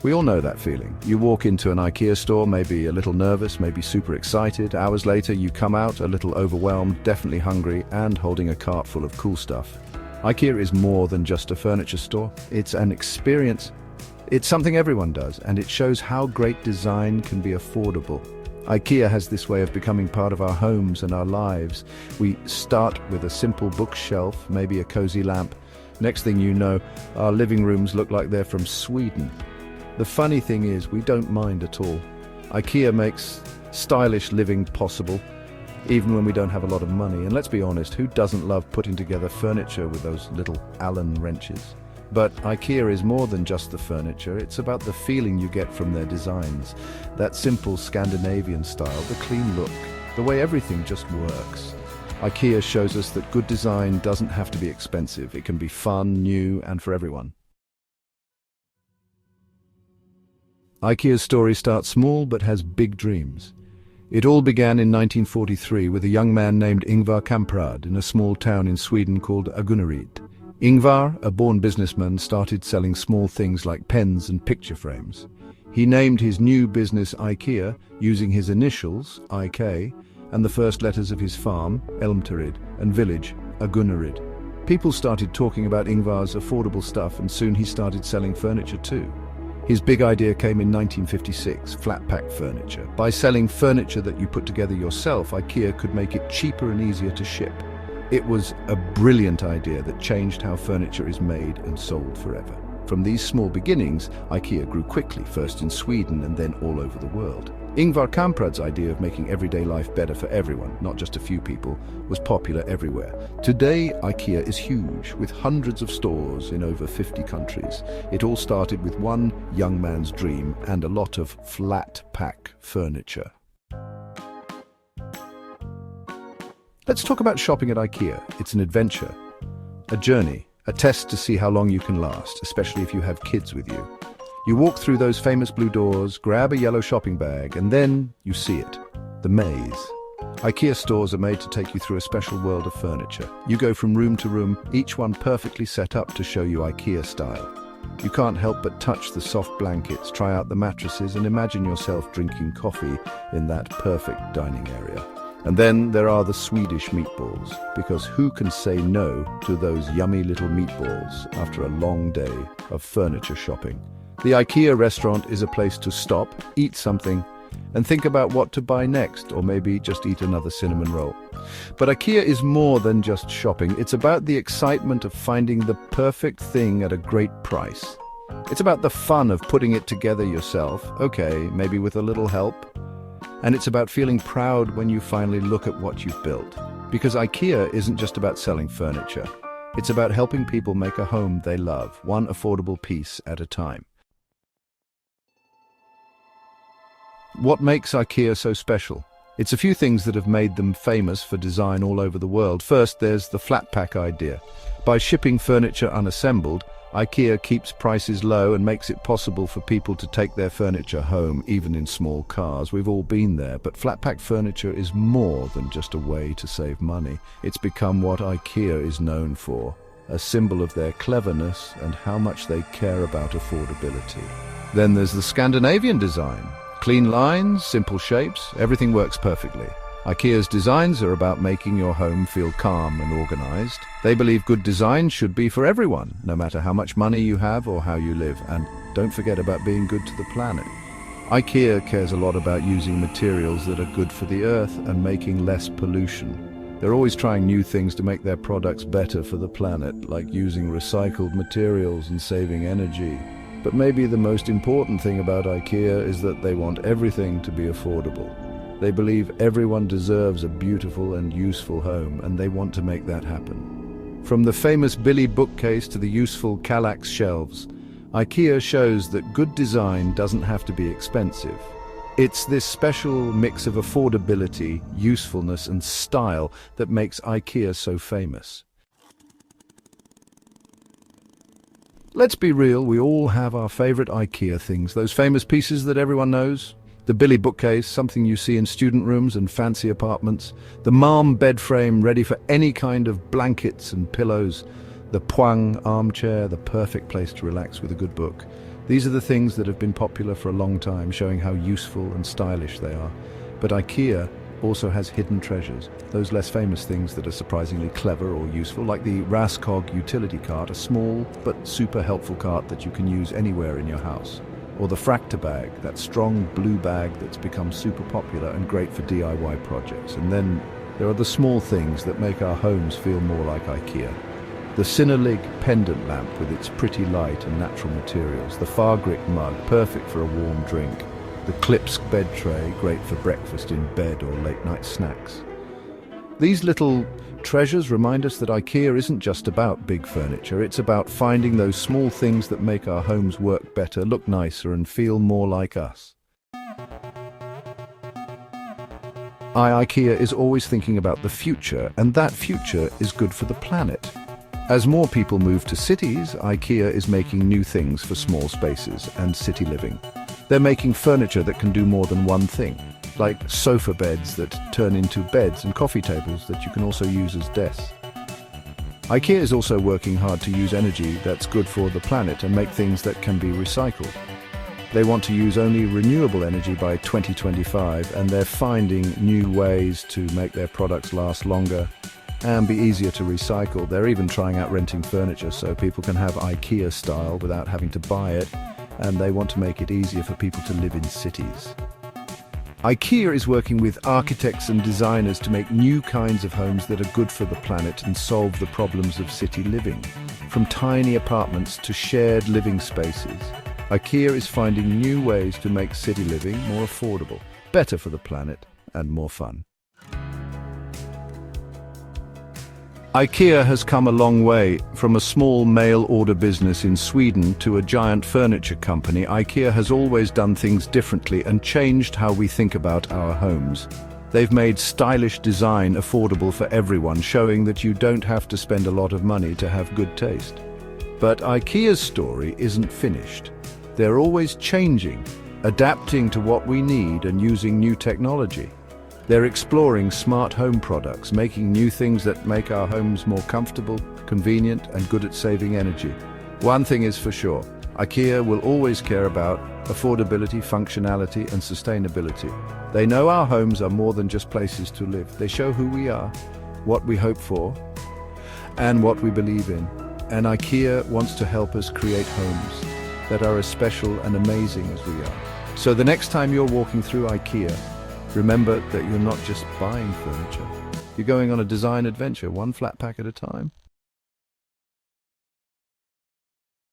We all know that feeling. You walk into an IKEA store, maybe a little nervous, maybe super excited. Hours later, you come out a little overwhelmed, definitely hungry, and holding a cart full of cool stuff. IKEA is more than just a furniture store. It's an experience. It's something everyone does, and it shows how great design can be affordable. IKEA has this way of becoming part of our homes and our lives. We start with a simple bookshelf, maybe a cozy lamp. Next thing you know, our living rooms look like they're from Sweden. The funny thing is, we don't mind at all. IKEA makes stylish living possible, even when we don't have a lot of money. And let's be honest, who doesn't love putting together furniture with those little Allen wrenches? But IKEA is more than just the furniture. It's about the feeling you get from their designs. That simple Scandinavian style, the clean look, the way everything just works. IKEA shows us that good design doesn't have to be expensive. It can be fun, new, and for everyone. IKEA's story starts small but has big dreams. It all began in 1943 with a young man named Ingvar Kamprad in a small town in Sweden called Agunnaryd. Ingvar, a born businessman, started selling small things like pens and picture frames. He named his new business IKEA using his initials, IK, and the first letters of his farm, Elmteryd, and village, Agunnaryd. People started talking about Ingvar's affordable stuff, and soon he started selling furniture too. His big idea came in 1956, flat-pack furniture. By selling furniture that you put together yourself, IKEA could make it cheaper and easier to ship. It was a brilliant idea that changed how furniture is made and sold forever. From these small beginnings, IKEA grew quickly, first in Sweden and then all over the world. Ingvar Kamprad's idea of making everyday life better for everyone, not just a few people, was popular everywhere. Today, IKEA is huge, with hundreds of stores in over 50 countries. It all started with one young man's dream and a lot of flat-pack furniture. Let's talk about shopping at IKEA. It's an adventure, a journey, a test to see how long you can last, especially if you have kids with you. You walk through those famous blue doors, grab a yellow shopping bag, and then you see it, the maze. IKEA stores are made to take you through a special world of furniture. You go from room to room, each one perfectly set up to show you IKEA style. You can't help but touch the soft blankets, try out the mattresses, and imagine yourself drinking coffee in that perfect dining area. And then there are the Swedish meatballs, because who can say no to those yummy little meatballs after a long day of furniture shopping? The IKEA restaurant is a place to stop, eat something, and think about what to buy next, or maybe just eat another cinnamon roll. But IKEA is more than just shopping. It's about the excitement of finding the perfect thing at a great price. It's about the fun of putting it together yourself, okay, maybe with a little help. And it's about feeling proud when you finally look at what you've built. Because IKEA isn't just about selling furniture. It's about helping people make a home they love, one affordable piece at a time. What makes IKEA so special? It's a few things that have made them famous for design all over the world. First, there's the flat pack idea. By shipping furniture unassembled, IKEA keeps prices low and makes it possible for people to take their furniture home, even in small cars. We've all been there, but flat pack furniture is more than just a way to save money. It's become what IKEA is known for, a symbol of their cleverness and how much they care about affordability. Then there's the Scandinavian design. Clean lines, simple shapes, everything works perfectly. IKEA's designs are about making your home feel calm and organized. They believe good design should be for everyone, no matter how much money you have or how you live. And don't forget about being good to the planet. IKEA cares a lot about using materials that are good for the earth and making less pollution. They're always trying new things to make their products better for the planet, like using recycled materials and saving energy. But maybe the most important thing about IKEA is that they want everything to be affordable. They believe everyone deserves a beautiful and useful home, and they want to make that happen. From the famous Billy bookcase to the useful Kallax shelves, IKEA shows that good design doesn't have to be expensive. It's this special mix of affordability, usefulness, and style that makes IKEA so famous. Let's be real, we all have our favorite IKEA things, those famous pieces that everyone knows. The Billy bookcase, something you see in student rooms and fancy apartments. The Malm bed frame, ready for any kind of blankets and pillows. The Poing armchair, the perfect place to relax with a good book. These are the things that have been popular for a long time, showing how useful and stylish they are. But IKEA also has hidden treasures, those less famous things that are surprisingly clever or useful, like the Raskog utility cart, a small but super helpful cart that you can use anywhere in your house. Or the Fractor bag, that strong blue bag that's become super popular and great for DIY projects. And then there are the small things that make our homes feel more like IKEA. The Cinnalig pendant lamp with its pretty light and natural materials, the Fargrick mug, perfect for a warm drink, the Klipsk bed tray, great for breakfast in bed or late-night snacks. These little treasures remind us that IKEA isn't just about big furniture, it's about finding those small things that make our homes work better, look nicer, and feel more like us. IKEA is always thinking about the future, and that future is good for the planet. As more people move to cities, IKEA is making new things for small spaces and city living. They're making furniture that can do more than one thing, like sofa beds that turn into beds and coffee tables that you can also use as desks. IKEA is also working hard to use energy that's good for the planet and make things that can be recycled. They want to use only renewable energy by 2025, and they're finding new ways to make their products last longer and be easier to recycle. They're even trying out renting furniture so people can have IKEA style without having to buy it, and they want to make it easier for people to live in cities. IKEA is working with architects and designers to make new kinds of homes that are good for the planet and solve the problems of city living. From tiny apartments to shared living spaces, IKEA is finding new ways to make city living more affordable, better for the planet, and more fun. IKEA has come a long way. From a small mail-order business in Sweden to a giant furniture company, IKEA has always done things differently and changed how we think about our homes. They've made stylish design affordable for everyone, showing that you don't have to spend a lot of money to have good taste. But IKEA's story isn't finished. They're always changing, adapting to what we need and using new technology. They're exploring smart home products, making new things that make our homes more comfortable, convenient, and good at saving energy. One thing is for sure, IKEA will always care about affordability, functionality, and sustainability. They know our homes are more than just places to live. They show who we are, what we hope for, and what we believe in. And IKEA wants to help us create homes that are as special and amazing as we are. So the next time you're walking through IKEA, remember that you're not just buying furniture. You're going on a design adventure, one flat pack at a time.